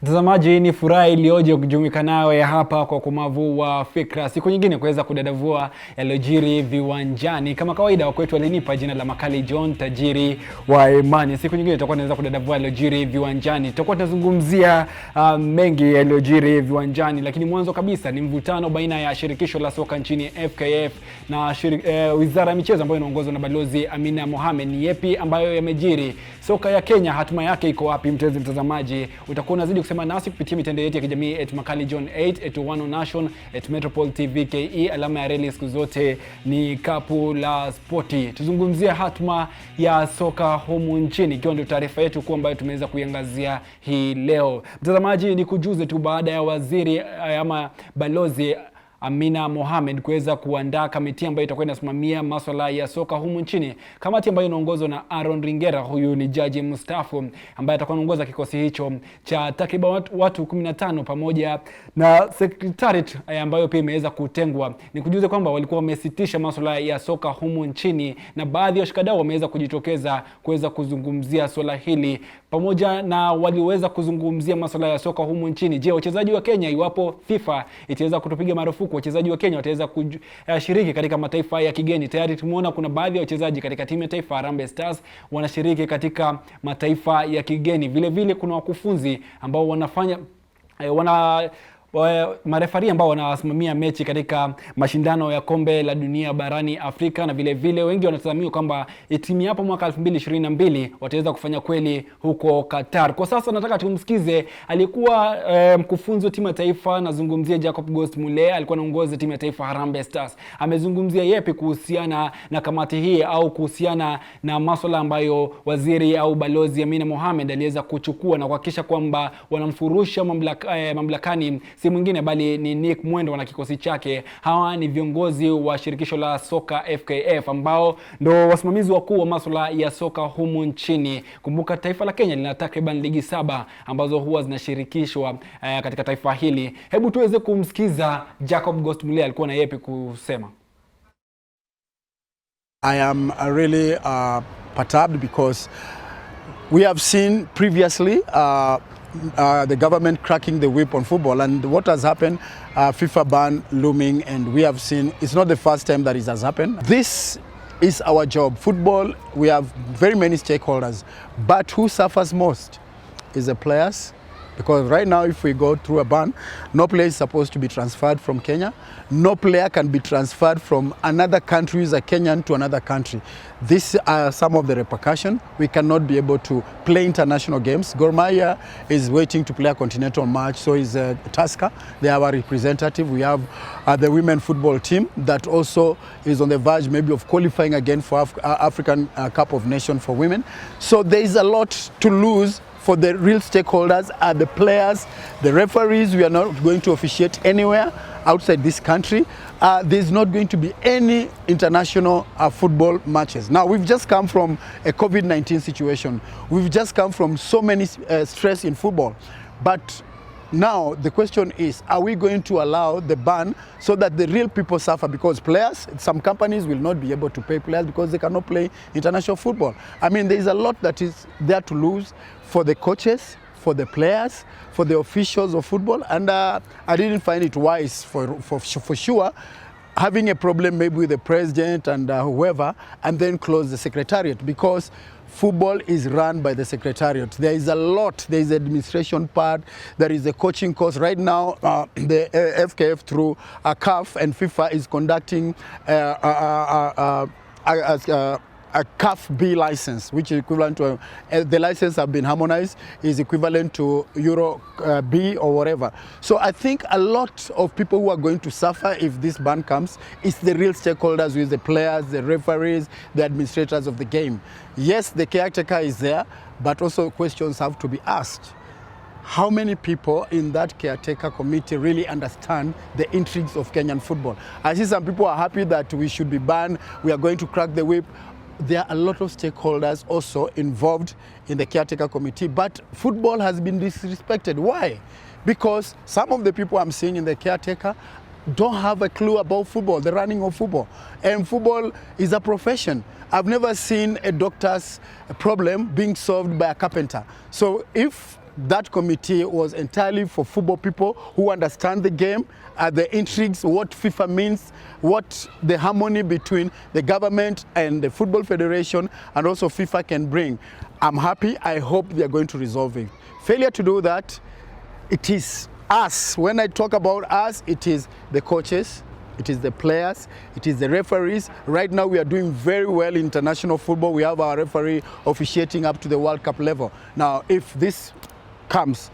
Mtazamaji, ni furaha iliyoje kujumuika nawe hapa kwa Ukomavu wa Fikra. Siku nyingine kuweza kudadavua yaliyojiri viwanjani. Kama kawaida wakwetu walinipa jina la Makali John, tajiri wa imani. Siku nyingine tutakuwa tunaweza kudadavua yaliyojiri viwanjani. Tutakuwa tunazungumzia mengi yaliyojiri viwanjani, lakini mwanzo kabisa ni mvutano baina ya shirikisho la soka nchini FKF na wizara ya michezo ambayo inaongozwa na Balozi Amina Mohamed. Ni yapi ambayo yamejiri? Soka ya Kenya hatima yake iko wapi? Mtazamaji, utakuwa unazidi kusema nasi kupitia mitandao yetu ya kijamii @makalijohn8, @1nation, @metropoltvke. Alama ya reli siku zote ni kapu la spoti. Tuzungumzie hatma ya soka humu nchini, ikiwa ndio taarifa yetu kuu ambayo tumeweza kuiangazia hii leo. Mtazamaji, ni kujuze tu baada ya waziri ama Balozi Amina Mohamed kuweza kuandaa kamati ambayo itakuwa inasimamia masuala ya soka humu nchini. Kamati ambayo inaongozwa na Aaron Ringera, huyu ni jaji mstaafu ambaye atakuwa anaongoza kikosi hicho cha takriban watu 15 pamoja na secretariat ambayo pia imeweza kutengwa. Ni kujuze kwamba walikuwa wamesitisha masuala ya soka humu nchini na baadhi ya washikadau wameweza kujitokeza kuweza kuzungumzia swala hili pamoja na waliweza kuzungumzia masuala ya soka humu nchini. Je, wachezaji wa Kenya, iwapo FIFA itaweza kutupiga marufuku wachezaji wa Kenya wataweza kushiriki katika mataifa ya kigeni? Tayari tumeona kuna baadhi ya wachezaji katika timu ya taifa Harambee Stars wanashiriki katika mataifa ya kigeni. Vile vile kuna wakufunzi ambao wanafanya marefari ambao wanasimamia mechi katika mashindano ya kombe la dunia barani Afrika, na vile vile wengi wanatazamia kwamba timu hapo mwaka 2022 wataweza kufanya kweli huko Qatar. Kwa sasa nataka tumsikize alikuwa mkufunzi wa timu ya taifa, nazungumzia Jacob Ghost Mulee, alikuwa anaongoza timu ya taifa Harambee Stars. Amezungumzia yepi kuhusiana na kamati hii au kuhusiana na masuala ambayo waziri au Balozi Amina Mohamed aliweza kuchukua na kuhakikisha kwamba wanamfurusha mamlakani si mwingine bali ni Nick Mwendo na kikosi chake. Hawa ni viongozi wa shirikisho la soka FKF ambao ndo wasimamizi wakuu wa masuala ya soka humu nchini. Kumbuka taifa la Kenya lina takriban ligi 7 ambazo huwa zinashirikishwa katika taifa hili. Hebu tuweze kumsikiza Jacob Ghost Mulee alikuwa na yepi kusema. I am really perturbed because we have seen previously the government cracking the whip on football, and what has happened, FIFA ban looming, and we have seen it's not the first time that it has happened. This is our job. Football, we have very many stakeholders, but who suffers most is the players. Because right now, if we go through a ban, no player is supposed to be transferred from Kenya. No player can be transferred from another country as a Kenyan to another country. These are some of the repercussions. We cannot be able to play international games. Gor Mahia is waiting to play a continental match, so is Tusker. They are our representative. We have the women football team that also is on the verge maybe of qualifying again for African Cup of Nations for women. So there is a lot to lose. For the real stakeholders are the players, the referees. We are not going to officiate anywhere outside this country. There's not going to be any international football matches. Now, we've just come from a COVID-19 situation. We've just come from so many stress in football. But now the question is, are we going to allow the ban so that the real people suffer? Because players, some companies will not be able to pay players because they cannot play international football. I mean, there is a lot that is there to lose for the coaches, for the players, for the officials of football. And I didn't find it wise for sure having a problem maybe with the president and whoever, and then close the secretariat, because football is run by the secretariat. There is a lot. There is the administration part. There is a coaching course. Right now, the FKF through CAF and FIFA is conducting a CAF B license, which is equivalent to the license have been harmonized, is equivalent to Euro B or whatever. So I think a lot of people who are going to suffer if this ban comes is the real stakeholders, with the players, the referees, the administrators of the game. Yes, the caretaker is there, but also questions have to be asked. How many people in that caretaker committee really understand the intrigues of Kenyan football? I see some people are happy that we should be banned, we are going to crack the whip. There are a lot of stakeholders also involved in the caretaker committee, but football has been disrespected. Why? Because some of the people I'm seeing in the caretaker don't have a clue about football, the running of football. And football is a profession. I've never seen a doctor's problem being solved by a carpenter. So if that committee was entirely for football people who understand the game, the intrigues, what FIFA means, what the harmony between the government and the Football Federation and also FIFA can bring. I'm happy. I hope they are going to resolve it. Failure to do that, it is us. When I talk about us, it is the coaches, it is the players, it is the referees. Right now we are doing very well in international football. We have our referee officiating up to the World Cup level. Now, if this comes,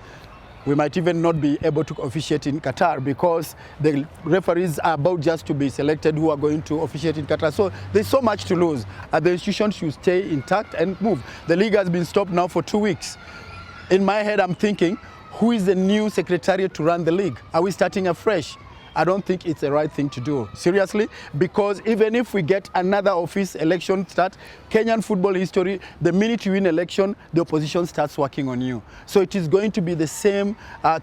we might even not be able to officiate in Qatar because the referees are about just to be selected who are going to officiate in Qatar. So there's so much to lose. The institution should stay intact and move. The league has been stopped now for 2 weeks. In my head, I'm thinking, who is the new secretariat to run the league? Are we starting afresh? I don't think it's the right thing to do, seriously, because even if we get another office election start, Kenyan football history, the minute you win election, the opposition starts working on you. So it is going to be the same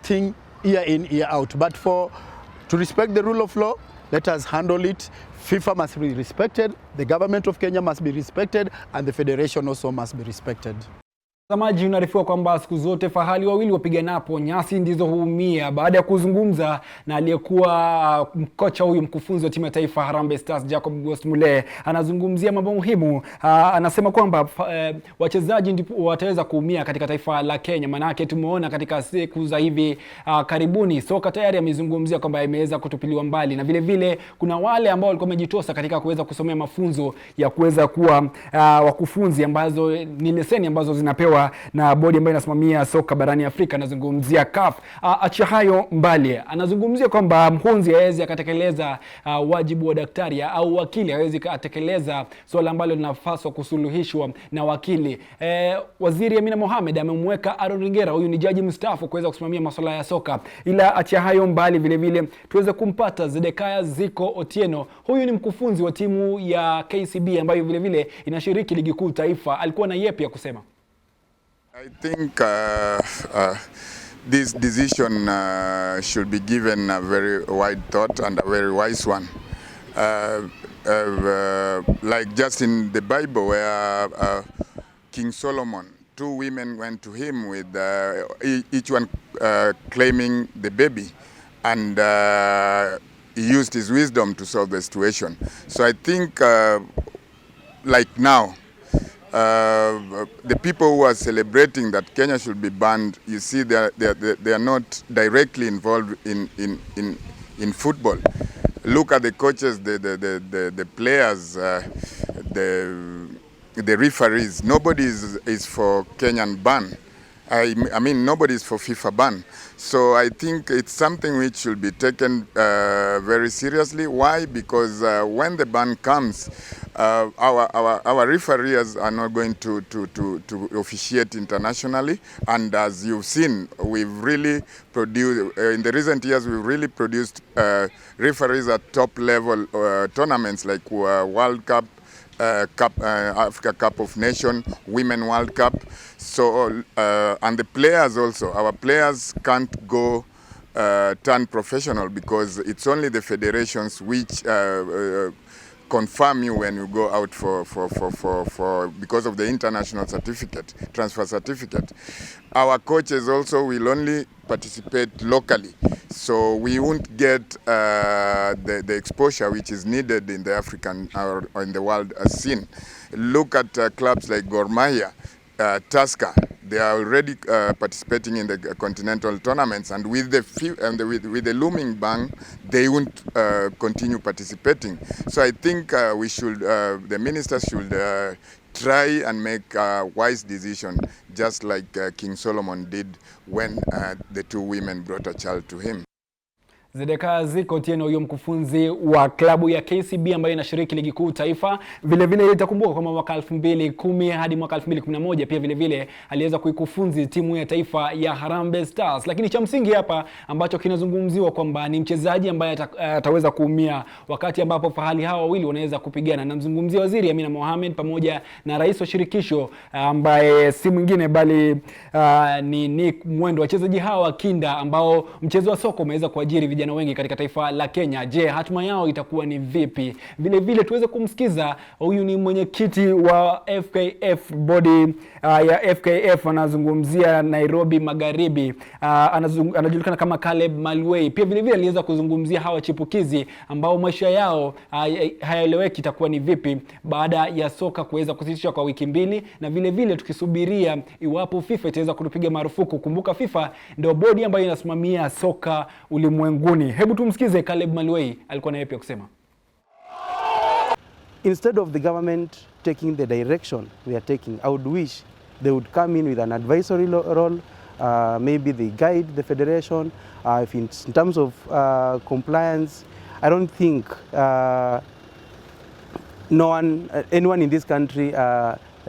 thing year in, year out. But to respect the rule of law, let us handle it. FIFA must be respected, the government of Kenya must be respected, and the federation also must be respected. Mtazamaji, unaarifiwa kwamba siku zote fahali wawili wapiganapo nyasi ndizo huumia. Baada ya kuzungumza na aliyekuwa kocha huyu mkufunzi wa timu ya taifa Harambee Stars Jacob Mulee, anazungumzia mambo muhimu. Anasema kwamba wachezaji ndipo wataweza kuumia katika taifa la Kenya. Manake tumeona katika siku za hivi karibuni soka tayari amezungumzia kwamba imeweza kutupiliwa mbali, na vile vile kuna wale ambao walikuwa wamejitosa katika kuweza kusomea mafunzo ya kuweza kuwa wakufunzi ambazo ni leseni ambazo zinapewa na bodi ambayo inasimamia soka barani Afrika. Anazungumzia CAF. Acha hayo mbali, anazungumzia kwamba mhunzi hawezi akatekeleza wajibu wa daktari au wakili hawezi akatekeleza swala ambalo linafaswa kusuluhishwa na wakili. Waziri Amina Mohamed amemweka Aaron Ringera, huyu ni jaji mstaafu, kuweza kusimamia masuala ya soka. Ila acha hayo mbali, vile vile tuweze kumpata Zedekaya Ziko Otieno. Huyu ni mkufunzi wa timu ya KCB ambayo vile vile inashiriki ligi kuu taifa. Alikuwa na yepi ya kusema. I think this decision should be given a very wide thought and a very wise one. Like just in the Bible where King Solomon, 2 women went to him with each one claiming the baby, and he used his wisdom to solve the situation. So I think like now, the people who are celebrating that Kenya should be banned, you see, they are not directly involved in football. Look at the coaches, the players, the referees. Nobody is for Kenyan ban. I mean, nobody is for FIFA ban. So I think it's something which should be taken very seriously. Why? Because when the ban comes, our referees are not going to officiate internationally. And as you've seen, we've really produced, in the recent years, we've really produced referees at top level tournaments like World Cup, Africa Cup of Nations, Women World Cup. So, and the players also, our players can't go turn professional because it's only the federations which confirm you when you go out for because of the international certificate, transfer certificate. Our coaches also will only participate locally, so we won't get the exposure which is needed in the African or in the world scene. Look at clubs like Gor Mahia, Tusker. They are already participating in the continental tournaments, and with with the looming ban, they won't continue participating. So I think we should, the ministers should try and make a wise decision, just like King Solomon did when the 2 women brought a child to him. Zedekaya Ziko Otieno, huyo mkufunzi wa klabu ya KCB ambayo inashiriki ligi kuu taifa. Vile vile itakumbuka kwamba mwaka 2010 hadi mwaka 2011 pia vile vile aliweza kuikufunzi timu ya taifa ya Harambee Stars. Lakini cha msingi hapa ambacho kinazungumziwa kwamba ni mchezaji ambaye ataweza kuumia wakati ambapo fahali hawa wawili wanaweza kupigana. Namzungumzia Waziri Amina Mohamed pamoja na rais wa shirikisho ambaye si mwingine bali ni Nick Mwendo. Wachezaji hawa kinda ambao mchezo wa soka umeweza kuajiri vijana wengi katika taifa la Kenya. Je, hatima yao itakuwa ni vipi? Vile vile tuweze kumsikiza, huyu ni mwenyekiti wa FKF, body ya FKF, anazungumzia Nairobi Magharibi, anajulikana kama Caleb Mulee. Pia vile vile aliweza kuzungumzia hawa chipukizi ambao maisha yao hayaeleweki itakuwa ni vipi baada ya soka kuweza kusitishwa kwa wiki mbili, na vile vile tukisubiria iwapo FIFA itaweza kutupiga marufuku. Kumbuka FIFA ndio bodi ambayo inasimamia soka ulimwenguni. Hebu tumsikize Caleb Mulee alikuwa na yapi kusema. Instead of the government taking the direction we are taking, I would wish they would come in with an advisory role. Maybe they guide the federation. If in terms of compliance, I don't think anyone in this country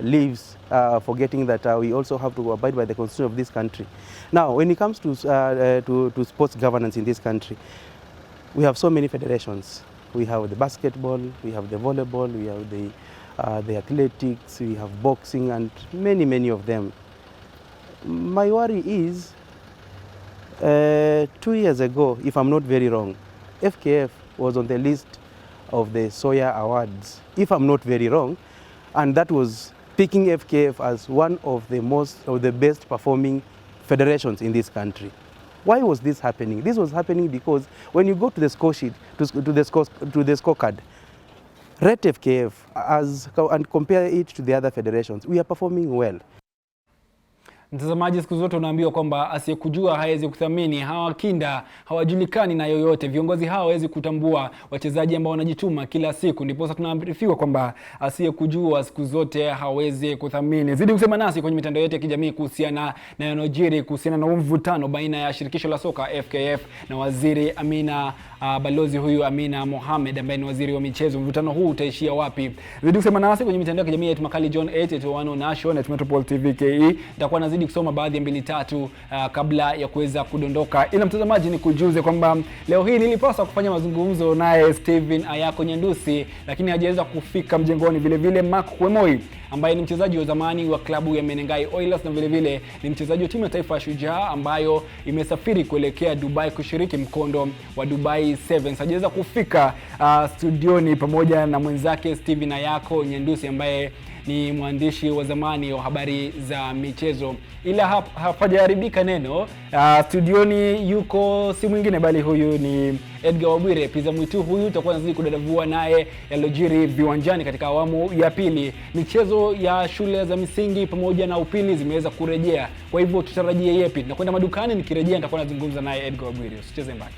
lives forgetting that we also have to abide by the constitution of this country. Now, when it comes to sports governance in this country, we have so many federations. We have the basketball, we have the volleyball, we have the athletics, we have boxing, and many of them. My worry is, 2 years ago, if I'm not very wrong, FKF was on the list of the Sawyer Awards, if I'm not very wrong, and that was picking FKF as one of the best performing federations in this country. Why was this happening? This was happening because when you go to the score sheet, to the scorecard, rate FKF and compare it to the other federations, we are performing well. Mtazamaji, siku zote unaambiwa kwamba asiyekujua hawezi kuthamini. Hawa kinda hawajulikani na yoyote. Viongozi hao hawezi kutambua wachezaji ambao wanajituma kila siku. Ndipo sasa tunaambiwa kwamba asiyekujua siku zote hawezi kuthamini. Zidi kusema nasi kwenye mitandao yetu ya kijamii kuhusiana na yanojiri, kuhusiana na mvutano baina ya shirikisho la soka FKF na waziri Amina, Balozi huyu Amina Mohamed ambaye ni waziri wa michezo. Mvutano huu utaishia wapi? Zidi kusema nasi kwenye mitandao ya kijamii yetu Makali John 881 Nation at Metropole TV KE. Nitakuwa nazidi kusoma baadhi ya mbili tatu kabla ya kuweza kudondoka. Ila mtazamaji, ni kujuze kwamba leo hii nilipaswa kufanya mazungumzo naye Steven Ayako Nyandusi, lakini hajaweza kufika mjengoni. Vile vile Mark Kwemoi ambaye ni mchezaji wa zamani wa klabu ya Menengai Oilers na vile vile ni mchezaji wa timu ya taifa ya Shujaa ambayo imesafiri kuelekea Dubai kushiriki mkondo wa Dubai Sevens. Hajaweza kufika studioni pamoja na mwenzake Steven Ayako Nyandusi ambaye ni mwandishi wa zamani wa habari za michezo. Ila hapajaharibika neno. Studioni yuko si mwingine bali huyu ni Edgar Wabwire Pizza Mwitu. Huyu tutakuwa nazidi kudadavua naye yalojiri viwanjani katika awamu ya pili. Michezo ya shule za misingi pamoja na upili zimeweza kurejea. Kwa hivyo tutarajie yepi? Na kwenda madukani, nikirejea nitakuwa nazungumza naye Edgar Wabwire. Usicheze mbali.